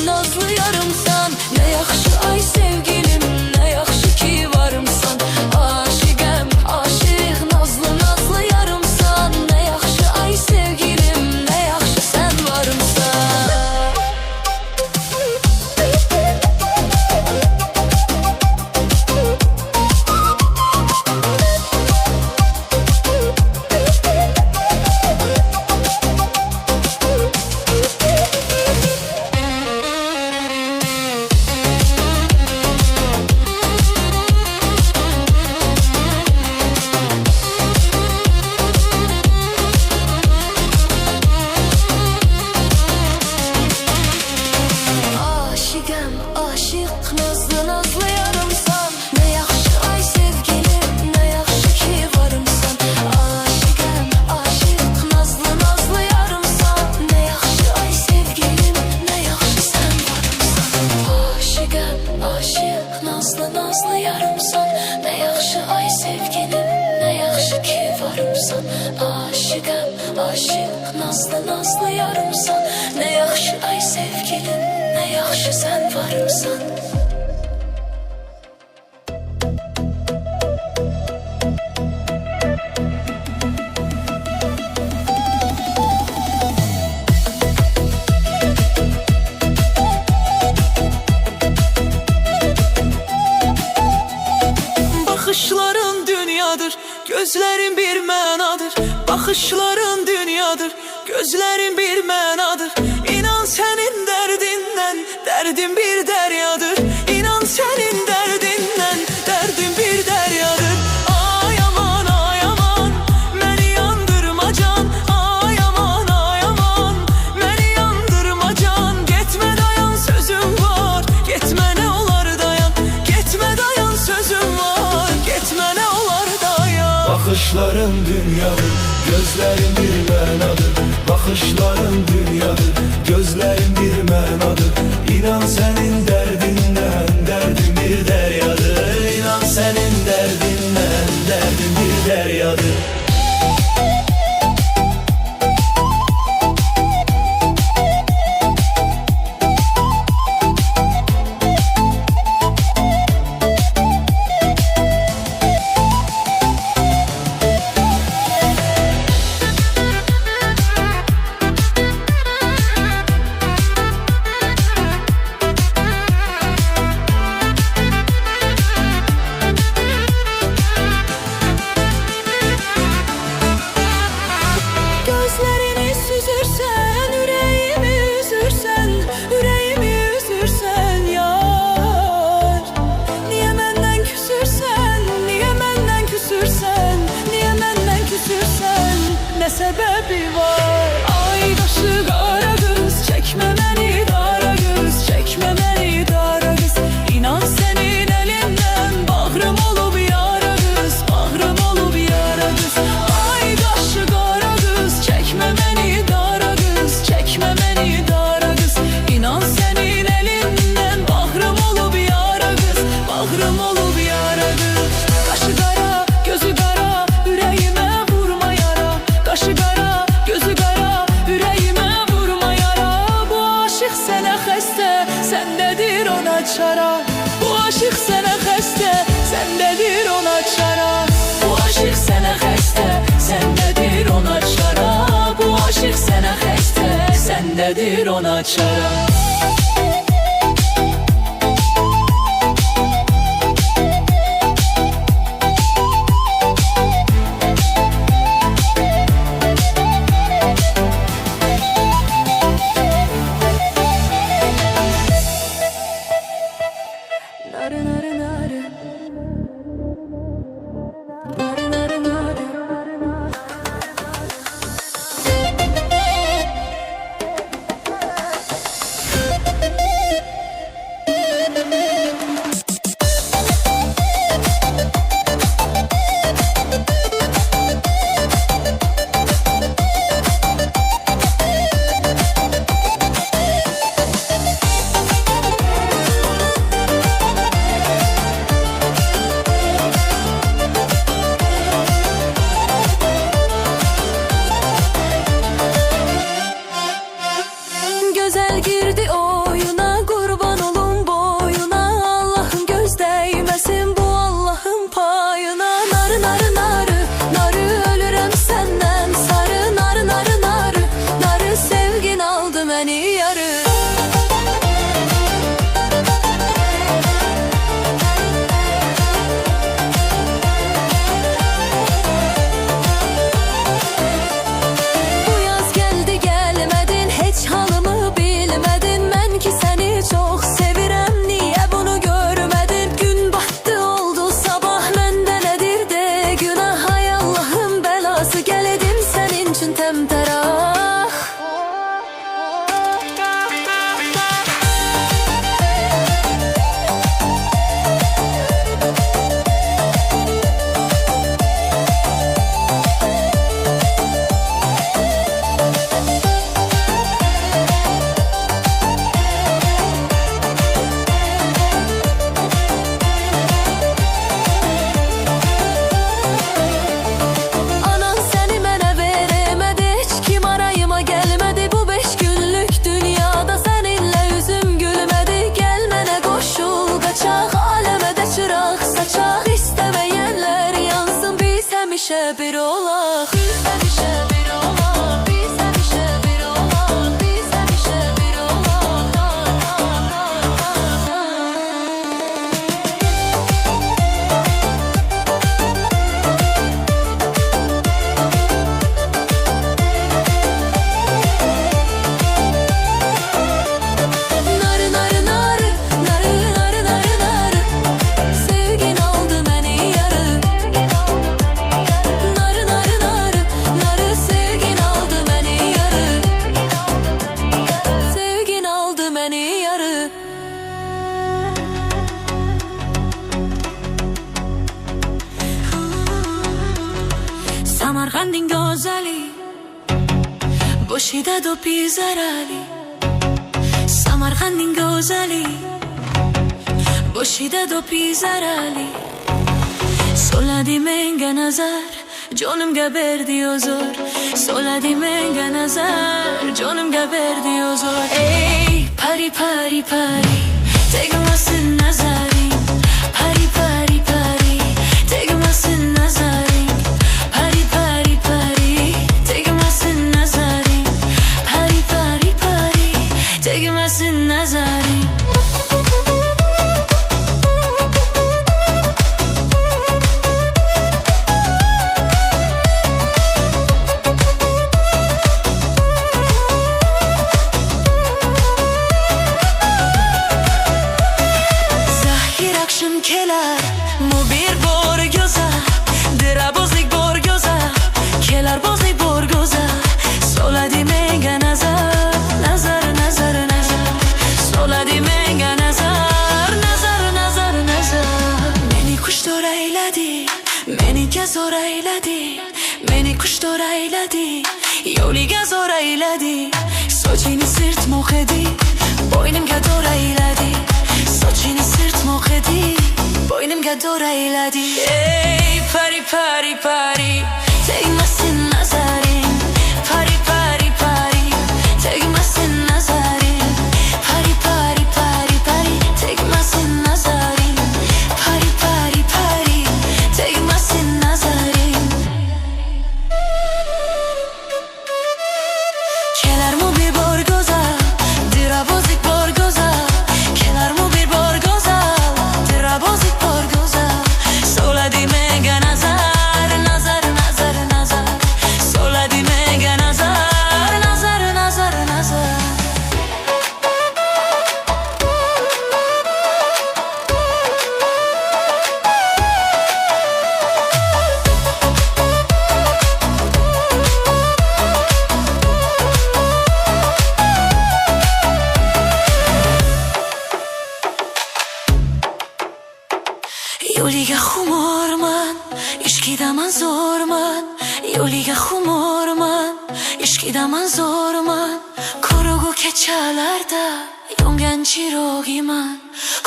nazlı nazlı yarımsan. Ne yaxşı ay sevgilim, ne yaxşı ki varımsan. Aşıqəm, aşıq, nazlı nazlı yarımsan. Ne yaxşı ay sevgilim, ne yaxşı sen varımsan. Aşıqəm, aşıq, nazlı nazlı yarımsan. Ne yaxşı ay sevgilim, ne yaxşı ki varımsan. Aşıqəm, aşıq, nazlı nazlı yarımsan. Ne yaxşı ay sevgilim, ne yaxşı sen varımsan. Aşıqəm, aşıq, nazlı nazlı yarımsan. Ne yaxşı ay sevgilim, ne yaxşı ki varımsan. Aşıqəm, aşıq, nazlı nazlı yarımsan. Ne yaxşı ay sevgilim, ne yaxşı sen varımsan. Bakışların dünyadır, gözlerin bir mənadır. Bakışların dünyadır, gözlerin bir mənadır. İnan senin derdinden, derdin bir deryadır. İnan senin derdinden, derdin bir deryadır. Ay aman, ay aman, beni yandırma can. Ay aman, ay aman, beni yandırma can. Gitme dayan sözüm var, gitme ne olar dayan. Gitme dayan sözüm var, gitme ne olar dayan. Bakışların dünyadır, gözlerin bir mənadır. Bakışların dünyadır, gözlerin bir mənadır. İnan senin derdinden, derdin bir deryadır. İnan senin derdinden, derdin bir deryadır. Gözlerini süzürsen, yüreğimi üzürsen. Yüreğimi üzürsen yar. Niye menden küsürsen, niye menden küsürsen. Niye menden küsürsen, ne sebebi var? Ay başı kara göz, çekme beni dara göz. Çekme beni dara göz. İnan senin elinden, bağrım olup yara göz. Bağrım olup yara göz. Ay başı kara göz, çekme beni dara göz. Çekme beni dara göz. İnan senin elinden, bağrım olup yara göz. Bağrım olup yara göz. Kaşı kara, gözü kara, yüreğime vurma yara. Kaşı kara, gözü kara, yüreğime vurma yara. Bu aşık sana xəstə, sendedir ona çara. Bu aşık sana xəstə, sendedir ona çara. Bu aşık sana xəstə, sendedir ona çara. Bu aşık sana xəstə, sendedir ona çara. Narı narı narı. Narı narı narı. Samarkand'ın gözeli Boşida do pizarali Samarkand'ın gözeli Boşida do pizarali Soladi menga nazar Canımga berdi ozor Soladi menga nazar Canımga berdi ozor Ey pari pari pari Tegmasın nazarin Pari pari pari Tegmasın nazarin Pari pari pari Tegmasın nazarin Pari pari pari Tegmasın nazarin Kelar mu bir borgoza Dira bozlik borgoza Kelar bozlik borgoza Soladi menga nazar Nazar nazar nazar Soladi menga nazar Nazar nazar nazar Meni kuştor eyledi Meni gezor eyledi Meni kuştor eyledi Yoliga zor eyledi Soçini sırt mokhedi Boynumga dor eyledi Soçini sırt mokhedi Boynumga dor eyledi Ey pari pari pari Tegmasın nazarin Pari pari pari Tegmasın nazarin Pari pari pari pari Tegmasın nazarin Pari pari pari Tegmasın nazarin Kelar mu bir borgoza Dira bozlik borgoza Kelar mu bir borgoza Dira bozlik borgoza Soladi menga nazar Nazar nazar nazar Soladi menga nazar Nazar nazar nazar Yoliga xumorman ishqidaman zo'rman Yoliga xumorman ishqidaman zo'rman Qorong'u kechalarda yongan chirogiman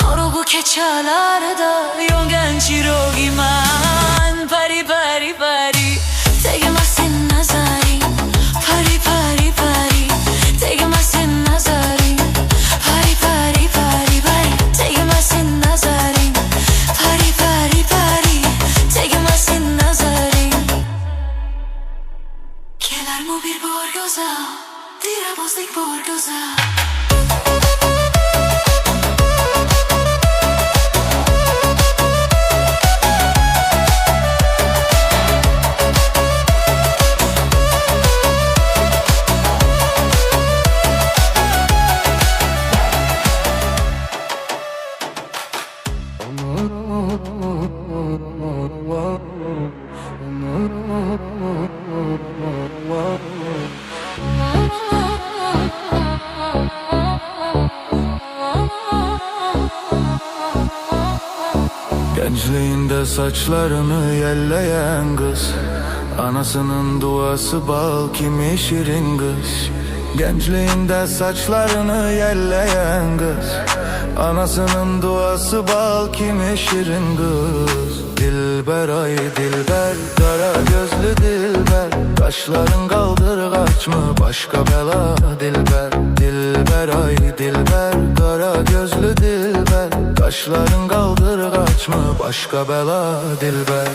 Qorong'u kechalarda yongan chirogiman Pari pari pari Tegmasın nazarin Pari pari pari Tegmasın nazarin Pari pari pari pari Tegmasın nazarin Pari pari pari Tegmasın nazarin Kelar mu bir borgoza Dira bozlik borgoza Gençliğinde saçlarını yelleyen kız Anasının duası bal kimi şirin kız Gençliğinde saçlarını yelleyen kız Anasının duası bal kimi şirin kız Dilber ay dilber kara gözlü dilber Kaşların kaldırgaç mı başka bela dilber Dilber ay dilber kara gözlü dilber Kaşların kaldırgaç mı başka bela dilber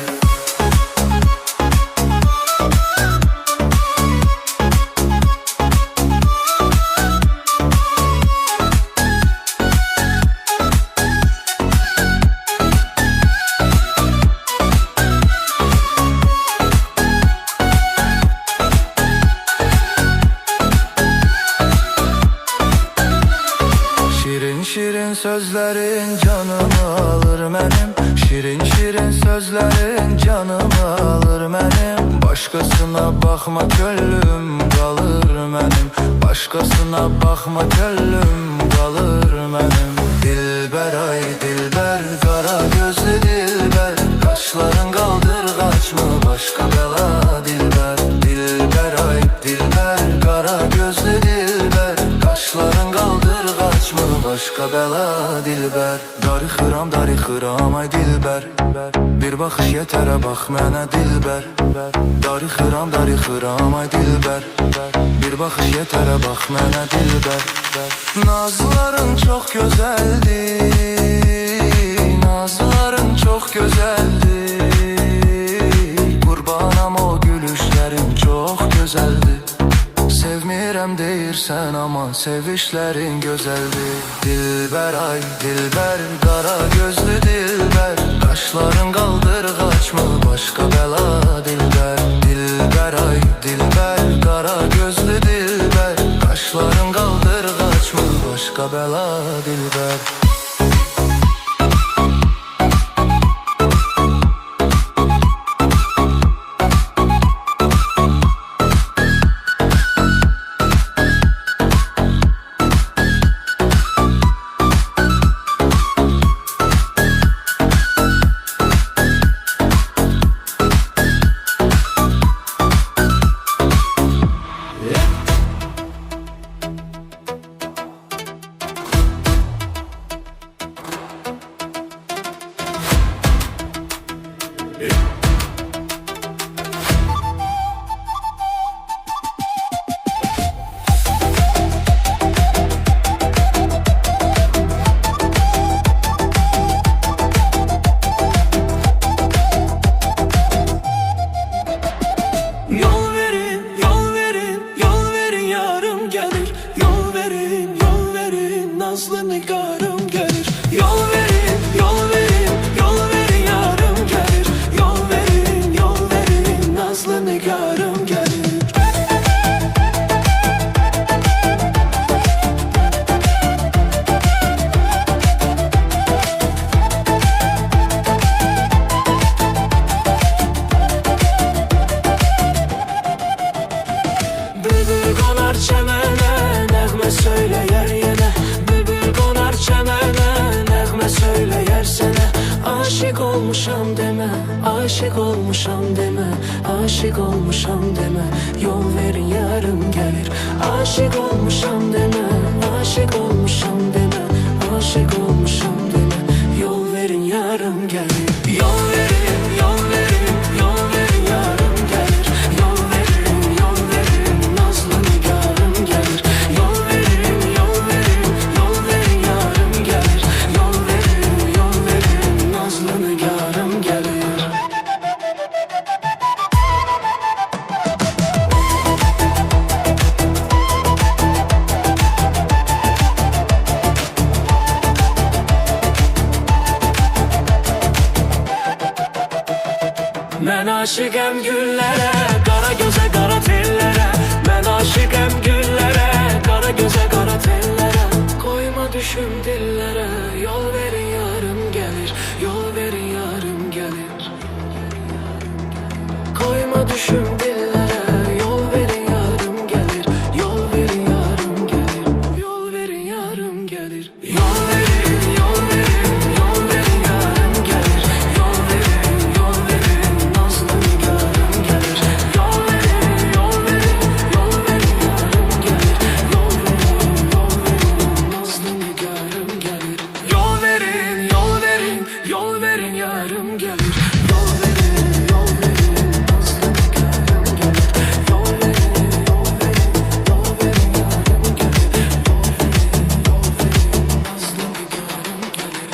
Şirin sözlerin canımı alır benim Şirin şirin sözlerin canımı alır benim Başkasına bakma könlüm kalır benim Başkasına bakma könlüm kalır benim Dilber ay dilber kara gözlü dilber Kaşların kaldırgaç mı başka bela dilber kaçma başka bela dilber. Darıxıram ay dilber. Bir baxış yetərə bax mənə dilber. Darıxıram ay dilber. Bir baxış yetərə bax mənə dilber. Nazların çox gözəldir, nazların çox gözəldir. Qurbanam o gülüşlərin çox gözəldir. Sevmirəm deyirsən ama sevişlərin gözəldir. Dilber ay dilber, qara gözlü dilber. Qaşların qaldır qaçma başqa bəla dilber. Dilber ay dilber, qara gözlü dilber. Qaşların qaldır qaçma başqa bəla dilber. Nazlı nigarım gelir. Yol verin, yol verin, yol verin yarım gelir. Yol verin, yol verin, nazlı nigarım gelir. Bülbül konar çemene, nəğmə söyleyer yenə. Söyleyer sana aşık olmuşam deme, aşık olmuşam deme, aşık olmuşam deme. Yol verin yarım gelir. Aşık olmuşam deme, aşık olmuşam deme, aşık olmuşam deme. Yol verin yarım gelir. Yol verin, yol verin, yol verin yarım gelir. Yol verin, yol verin, nazlı nigarım gelir. Yol verin, yol verin, yol verin yarım gelir. Yol verin, yol verin, nazlı nigarım gelir. Ben aşıkım güllere, kara göze kara tellere. Ben aşıkım güllere, kara göze kara tellere. Koyma düşüm dillere, yol verin yarım gelir. Yol verin yarım gelir. Koyma düşüm dillere, yol verin yarım gelir. Yol verin yarım gelir. Yol verin yarım gelir. Yol verin, yol verin, yol verin yarım gelir. Yol verin, yol verin, nazlı nigarım gelir. Yol verin, yol verin, yol verin yarım gelir. Yol verin, yol verin, nazlı nigarım gelir. Yol verin, yol verin, yol verin yarım gelir. Yol verin, yol verin, nazlı nigarım gelir. Yol verin, yol verin, yol verin yarım gelir. Yol verin, yol verin, nazlı nigarım gelir.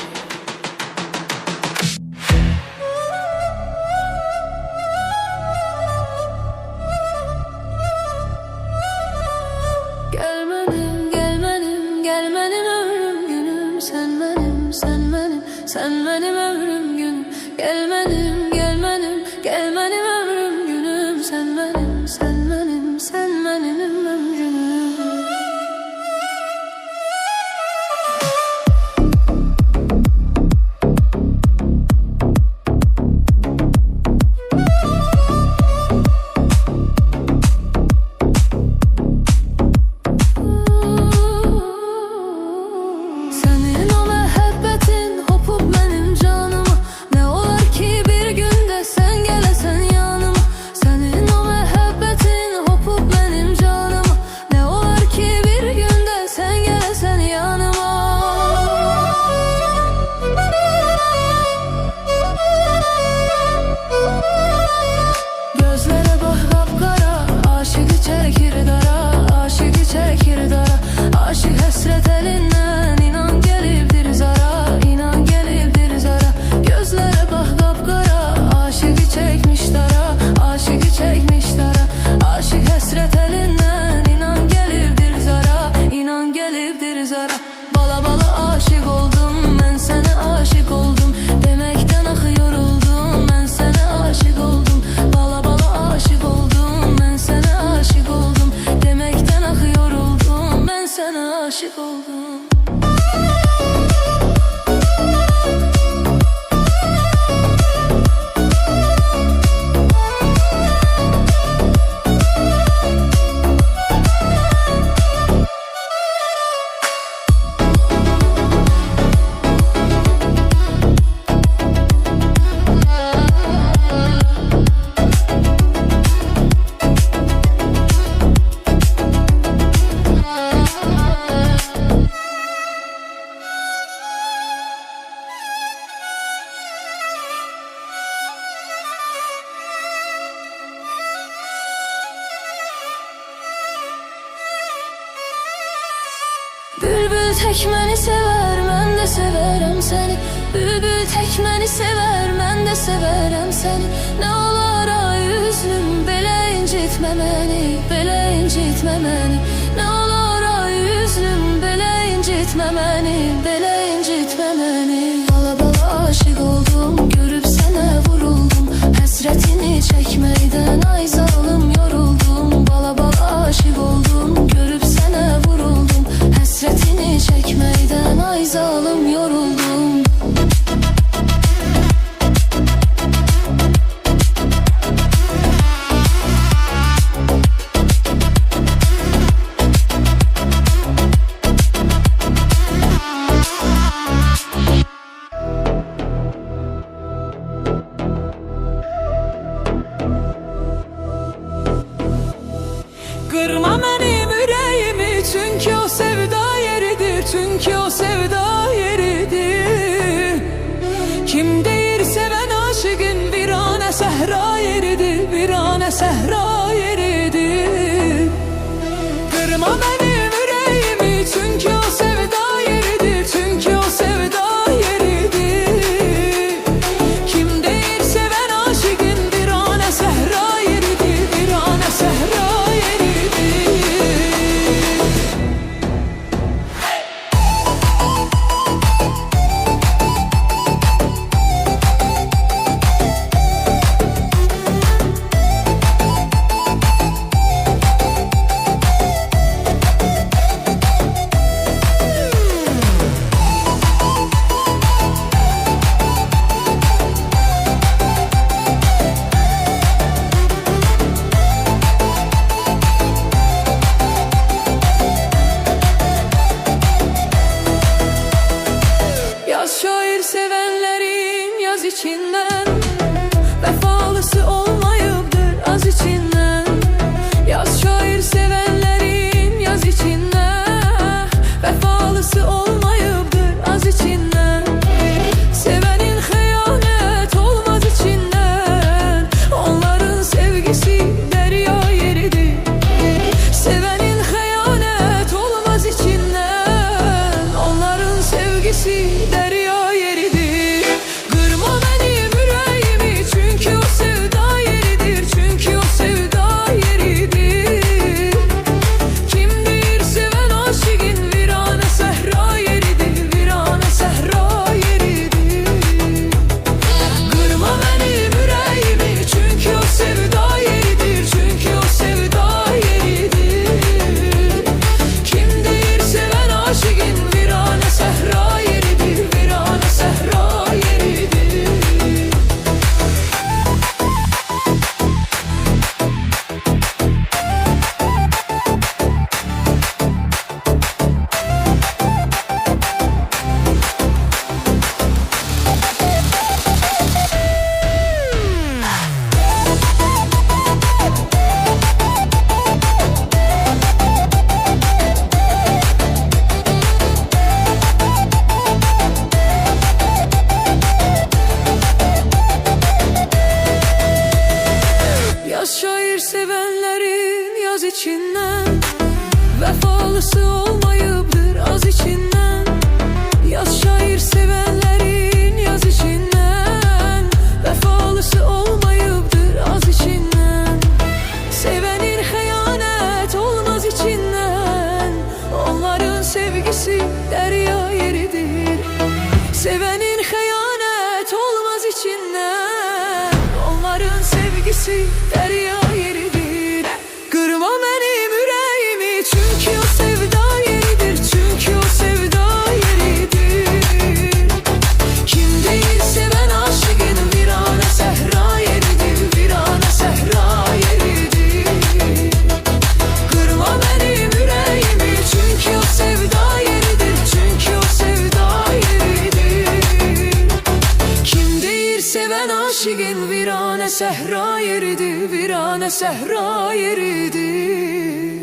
Gelmedim, gelmedim, gelmedim ömrüm günüm. Sen benim, sen benim, sen benim ömrüm günüm. Gelmedim, gelmedim, gelmedim ömrüm günüm. Sen benim, sen benim, sen benim ömrüm günüm. Senin o məhəbbətin hopub mənim canıma. Nə olar ki bir tek məni sevər, mən də sevərəm səni. Bülbül tek məni sevər, mən də sevərəm səni. Nə olar ay üzlüm, belə incitmə məni, belə incitmə məni. Nə olar ay üzlüm, belə incitmə məni, belə incitmə məni. Bala bala aşık oldum, görüb sənə vuruldum. Həsrətini çəkməkdən ay zalım yoruldum. Bala bala aşık oldum, görüb sənə vuruldum. Həsrətini çəkməkdən ay zalım yoruldum. Kırma benim yüreğimi, çünkü o sevda yeridir, çünkü o sevda yeridir. Kim deyir seven aşıkın virane sehra yeridir, virane sehra yeridir. Kırma benim yüreğimi, çünkü o sevda yeridir, çünkü o sevda yeridir. Kim deyir seven aşıkın virane sehra yeridir, virane sehra. Yaz şair sevenlerin yaz içinden, vefalısı olmayıptır az içinden. Yaz şair sevenlerin yaz içinden, vefalısı olmayıptır az içinden. Sevenin hıyanet olmaz içinden, onların sevgisi derya yeridir. Sevenin hıyanet olmaz içinden, onların sevgisi derya yeridir. Kırma benim yüreğimi, çünkü o sevda yeridir, çünkü o sevda yeridir. Kimdir seven aşıkın virane sehra yeridir, virane sehra yeridir. Kırma benim yüreğimi, çünkü o sevda yeridir, çünkü o sevda yeridir. Kimdir seven aşıkın virane sehra yeridir, virane sehra yeridir. Yaz şair sevenlerin yaz içinden, vefalısı olmayıptır az içinden. Yaz şair sevenlerin yaz içinden, vefalısı olmayıptır az içinden. Sevenin hıyanet olmaz içinden, onların sevgisi derya yeridir. Sevenin hıyanet olmaz içinden, onların sevgisi derya yeridir. Kırma benim yüreğimi, çünkü o sevda yeridir, çünkü o sevda yeridir. Kim değil seven aşıkın virane sehra yeridir, virane sehra yeridir. Kırma benim yüreğimi, çünkü o sevda yeridir, çünkü o sevda yeridir. Kim değil seven aşıkın virane sehra yeridir, virane sehra yeridir.